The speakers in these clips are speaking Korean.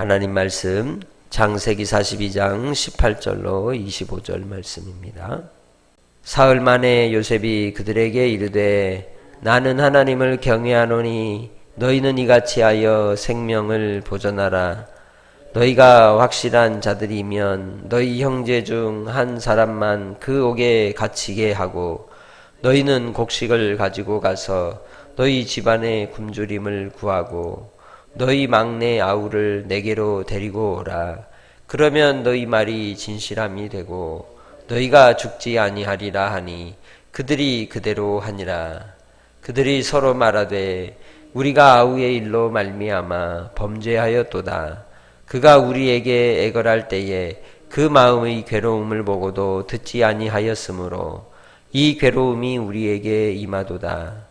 하나님 말씀 창세기 42장 18절로 25절 말씀입니다. 사흘 만에 요셉이 그들에게 이르되 나는 하나님을 경외하노니 너희는 이같이 하여 생명을 보존하라. 너희가 확실한 자들이면 너희 형제 중 한 사람만 그 옥에 갇히게 하고 너희는 곡식을 가지고 가서 너희 집안의 굶주림을 구하고 너희 막내 아우를 내게로 데리고 오라. 그러면 너희 말이 진실함이 되고 너희가 죽지 아니하리라 하니 그들이 그대로 하니라. 그들이 서로 말하되 우리가 아우의 일로 말미암아 범죄하였도다. 그가 우리에게 애걸할 때에 그 마음의 괴로움을 보고도 듣지 아니하였으므로 이 괴로움이 우리에게 임하도다.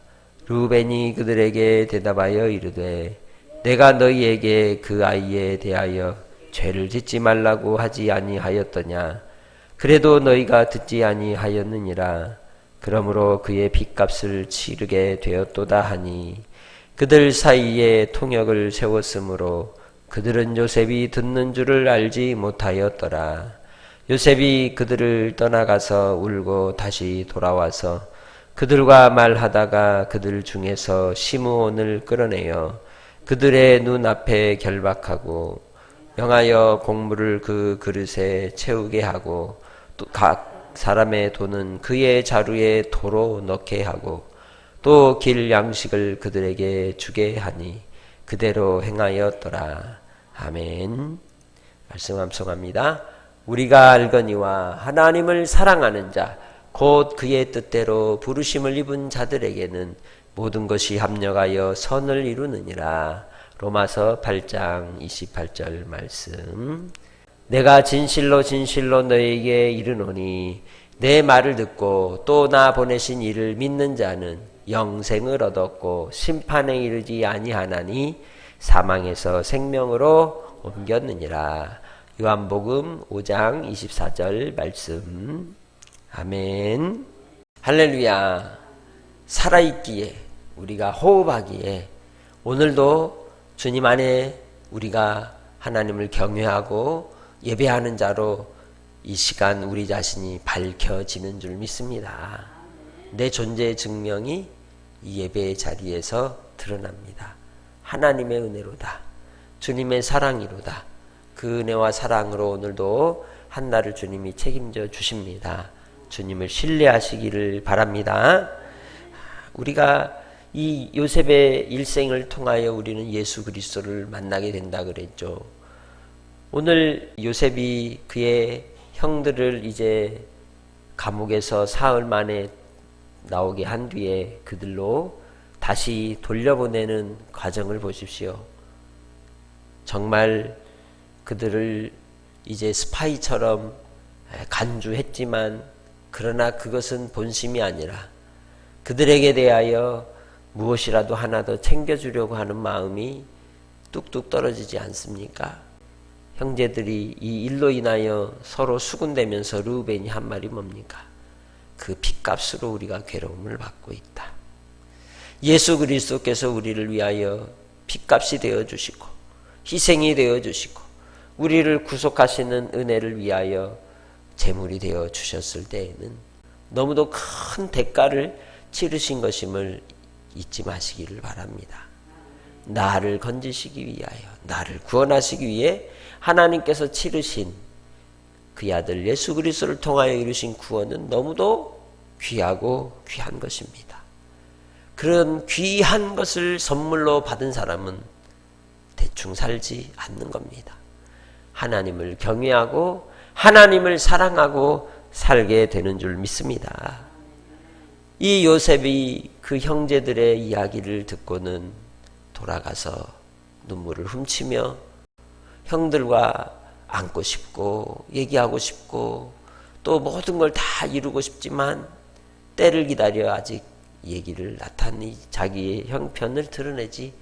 르우벤이 그들에게 대답하여 이르되 내가 너희에게 그 아이에 대하여 죄를 짓지 말라고 하지 아니하였더냐. 그래도 너희가 듣지 아니하였느니라. 그러므로 그의 빚값을 치르게 되었도다 하니 그들 사이에 통역을 세웠으므로 그들은 요셉이 듣는 줄을 알지 못하였더라. 요셉이 그들을 떠나가서 울고 다시 돌아와서 그들과 말하다가 그들 중에서 시므온을 끌어내어 그들의 눈앞에 결박하고 명하여 곡물을 그 그릇에 채우게 하고 또 각 사람의 돈은 그의 자루에 도로 넣게 하고 또 길 양식을 그들에게 주게 하니 그대로 행하였더라. 아멘. 말씀 암송합니다. 우리가 알거니와 하나님을 사랑하는 자 곧 그의 뜻대로 부르심을 입은 자들에게는 모든 것이 합력하여 선을 이루느니라. 로마서 8장 28절 말씀. 내가 진실로 진실로 너에게 이르노니 내 말을 듣고 또 나 보내신 이를 믿는 자는 영생을 얻었고 심판에 이르지 아니하나니 사망에서 생명으로 옮겼느니라. 요한복음 5장 24절 말씀. 아멘. 할렐루야. 살아있기에 우리가 호흡하기에 오늘도 주님 안에 우리가 하나님을 경외하고 예배하는 자로 이 시간 우리 자신이 밝혀지는 줄 믿습니다. 내 존재의 증명이 이 예배의 자리에서 드러납니다. 하나님의 은혜로다. 주님의 사랑이로다. 그 은혜와 사랑으로 오늘도 한 날을 주님이 책임져 주십니다. 주님을 신뢰하시기를 바랍니다. 우리가 이 요셉의 일생을 통하여 우리는 예수 그리스도를 만나게 된다 그랬죠. 오늘 요셉이 그의 형들을 이제 감옥에서 사흘 만에 나오게 한 뒤에 그들로 다시 돌려보내는 과정을 보십시오. 정말 그들을 이제 스파이처럼 간주했지만 그러나 그것은 본심이 아니라 그들에게 대하여 무엇이라도 하나 더 챙겨주려고 하는 마음이 뚝뚝 떨어지지 않습니까? 형제들이 이 일로 인하여 서로 수군대면서 르우벤이 한 말이 뭡니까? 그 빚값으로 우리가 괴로움을 받고 있다. 예수 그리스도께서 우리를 위하여 빚값이 되어주시고 희생이 되어주시고 우리를 구속하시는 은혜를 위하여 제물이 되어 주셨을 때에는 너무도 큰 대가를 치르신 것임을 잊지 마시기를 바랍니다. 나를 건지시기 위하여 나를 구원하시기 위해 하나님께서 치르신 그 아들 예수 그리스도를 통하여 이루신 구원은 너무도 귀하고 귀한 것입니다. 그런 귀한 것을 선물로 받은 사람은 대충 살지 않는 겁니다. 하나님을 경외하고 하나님을 사랑하고 살게 되는 줄 믿습니다. 이 요셉이 그 형제들의 이야기를 듣고는 돌아가서 눈물을 훔치며 형들과 안고 싶고 얘기하고 싶고 또 모든 걸 다 이루고 싶지만 때를 기다려 아직 얘기를 나타내 자기의 형편을 드러내지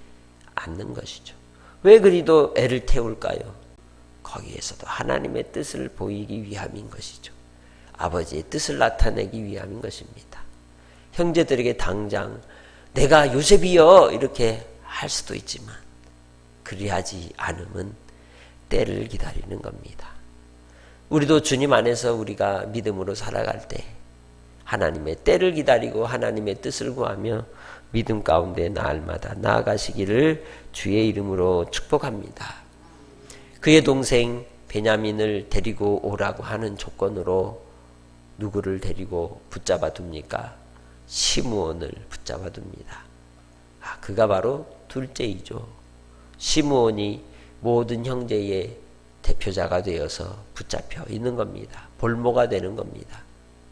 않는 것이죠. 왜 그리도 애를 태울까요? 거기에서도 하나님의 뜻을 보이기 위함인 것이죠. 아버지의 뜻을 나타내기 위함인 것입니다. 형제들에게 당장 내가 요셉이여 이렇게 할 수도 있지만 그리하지 않으면 때를 기다리는 겁니다. 우리도 주님 안에서 우리가 믿음으로 살아갈 때 하나님의 때를 기다리고 하나님의 뜻을 구하며 믿음 가운데 날마다 나아가시기를 주의 이름으로 축복합니다. 그의 동생 베냐민을 데리고 오라고 하는 조건으로 누구를 데리고 붙잡아 둡니까? 시므온을 붙잡아 둡니다. 그가 바로 둘째이죠. 시므온이 모든 형제의 대표자가 되어서 붙잡혀 있는 겁니다. 볼모가 되는 겁니다.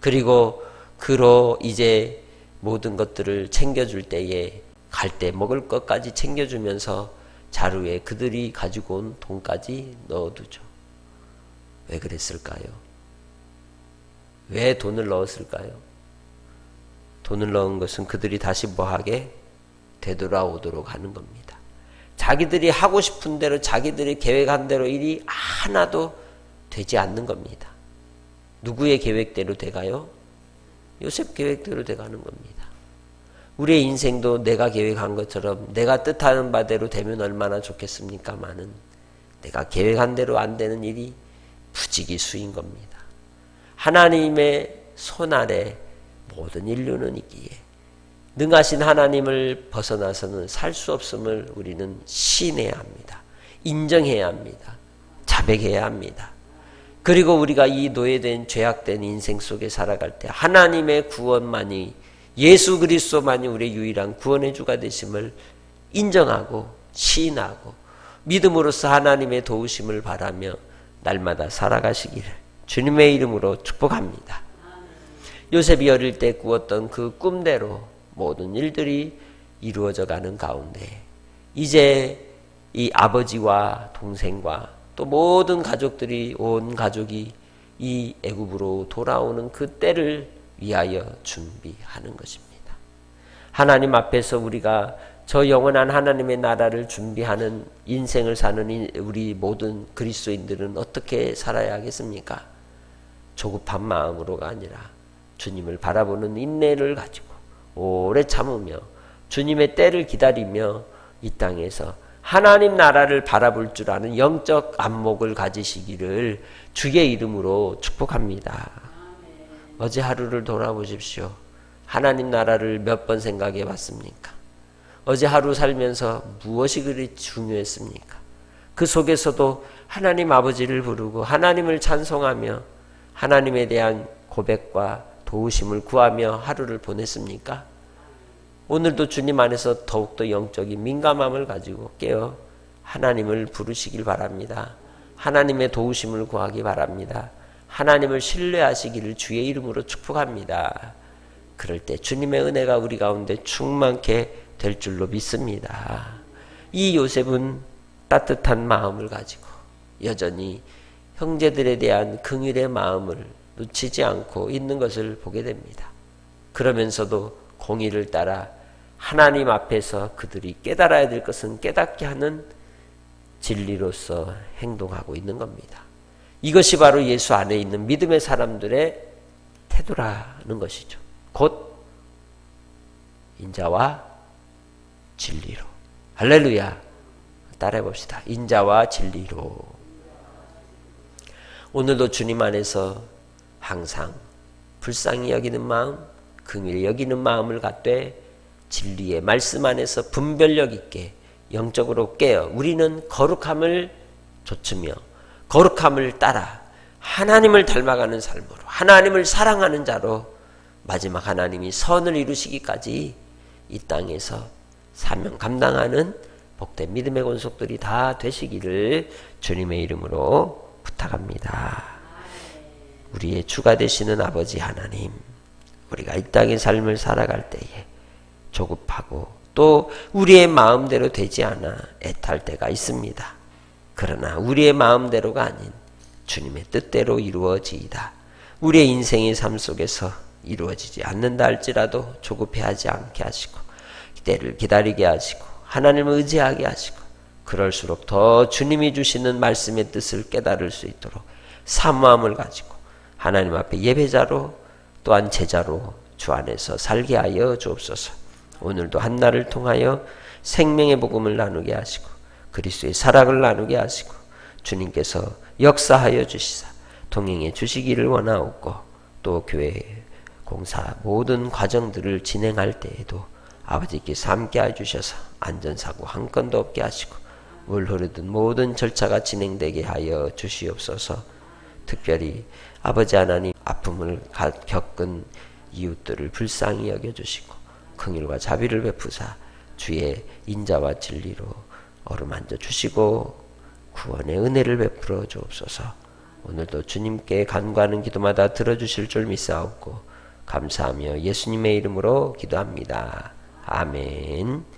그리고 그로 이제 모든 것들을 챙겨줄 때에 갈 때 먹을 것까지 챙겨주면서 자루에 그들이 가지고 온 돈까지 넣어두죠. 왜 그랬을까요? 왜 돈을 넣었을까요? 돈을 넣은 것은 그들이 다시 뭐하게 되돌아오도록 하는 겁니다. 자기들이 하고 싶은 대로 자기들이 계획한 대로 일이 하나도 되지 않는 겁니다. 누구의 계획대로 돼가요? 요셉 계획대로 돼가는 겁니다. 우리의 인생도 내가 계획한 것처럼 내가 뜻하는 바대로 되면 얼마나 좋겠습니까마는 내가 계획한 대로 안 되는 일이 부지기수인 겁니다. 하나님의 손 아래 모든 인류는 있기에 능하신 하나님을 벗어나서는 살 수 없음을 우리는 시인해야 합니다. 인정해야 합니다. 자백해야 합니다. 그리고 우리가 이 노예된 죄악된 인생 속에 살아갈 때 하나님의 구원만이 예수 그리스도만이 우리의 유일한 구원의 주가 되심을 인정하고 시인하고 믿음으로써 하나님의 도우심을 바라며 날마다 살아가시기를 주님의 이름으로 축복합니다. 요셉이 어릴 때 꾸었던 그 꿈대로 모든 일들이 이루어져 가는 가운데 이제 이 아버지와 동생과 또 모든 가족들이 온 가족이 이 애굽으로 돌아오는 그 때를 위하여 준비하는 것입니다. 하나님 앞에서 우리가 저 영원한 하나님의 나라를 준비하는 인생을 사는 우리 모든 그리스도인들은 어떻게 살아야 하겠습니까? 조급한 마음으로가 아니라 주님을 바라보는 인내를 가지고 오래 참으며 주님의 때를 기다리며 이 땅에서 하나님 나라를 바라볼 줄 아는 영적 안목을 가지시기를 주의 이름으로 축복합니다. 어제 하루를 돌아보십시오. 하나님 나라를 몇 번 생각해 봤습니까? 어제 하루 살면서 무엇이 그리 중요했습니까? 그 속에서도 하나님 아버지를 부르고 하나님을 찬송하며 하나님에 대한 고백과 도우심을 구하며 하루를 보냈습니까? 오늘도 주님 안에서 더욱더 영적인 민감함을 가지고 깨어 하나님을 부르시길 바랍니다. 하나님의 도우심을 구하기 바랍니다. 하나님을 신뢰하시기를 주의 이름으로 축복합니다. 그럴 때 주님의 은혜가 우리 가운데 충만케 될 줄로 믿습니다. 이 요셉은 따뜻한 마음을 가지고 여전히 형제들에 대한 긍휼의 마음을 놓치지 않고 있는 것을 보게 됩니다. 그러면서도 공의를 따라 하나님 앞에서 그들이 깨달아야 될 것은 깨닫게 하는 진리로서 행동하고 있는 겁니다. 이것이 바로 예수 안에 있는 믿음의 사람들의 태도라는 것이죠. 곧 인자와 진리로. 할렐루야. 따라해 봅시다. 인자와 진리로. 오늘도 주님 안에서 항상 불쌍히 여기는 마음, 긍휼히 여기는 마음을 갖되 진리의 말씀 안에서 분별력 있게 영적으로 깨어 우리는 거룩함을 좇으며 거룩함을 따라 하나님을 닮아가는 삶으로 하나님을 사랑하는 자로 마지막 하나님이 선을 이루시기까지 이 땅에서 사명 감당하는 복된 믿음의 권속들이 다 되시기를 주님의 이름으로 부탁합니다. 우리의 주가 되시는 아버지 하나님, 우리가 이 땅의 삶을 살아갈 때에 조급하고 또 우리의 마음대로 되지 않아 애탈 때가 있습니다. 그러나 우리의 마음대로가 아닌 주님의 뜻대로 이루어지이다. 우리의 인생의 삶 속에서 이루어지지 않는다 할지라도 조급해하지 않게 하시고 때를 기다리게 하시고 하나님을 의지하게 하시고 그럴수록 더 주님이 주시는 말씀의 뜻을 깨달을 수 있도록 사모함을 가지고 하나님 앞에 예배자로 또한 제자로 주 안에서 살게 하여 주옵소서. 오늘도 한날을 통하여 생명의 복음을 나누게 하시고 그리스도의 사랑을 나누게 하시고 주님께서 역사하여 주시사 동행해 주시기를 원하옵고, 또 교회 공사 모든 과정들을 진행할 때에도 아버지께서 함께 해주셔서 안전사고 한 건도 없게 하시고 물 흐르듯 모든 절차가 진행되게 하여 주시옵소서. 특별히 아버지 하나님, 아픔을 겪은 이웃들을 불쌍히 여겨주시고 긍휼과 자비를 베푸사 주의 인자와 진리로 어루만져 주시고 구원의 은혜를 베풀어 주옵소서. 오늘도 주님께 간구하는 기도마다 들어주실 줄 믿사옵고 감사하며 예수님의 이름으로 기도합니다. 아멘.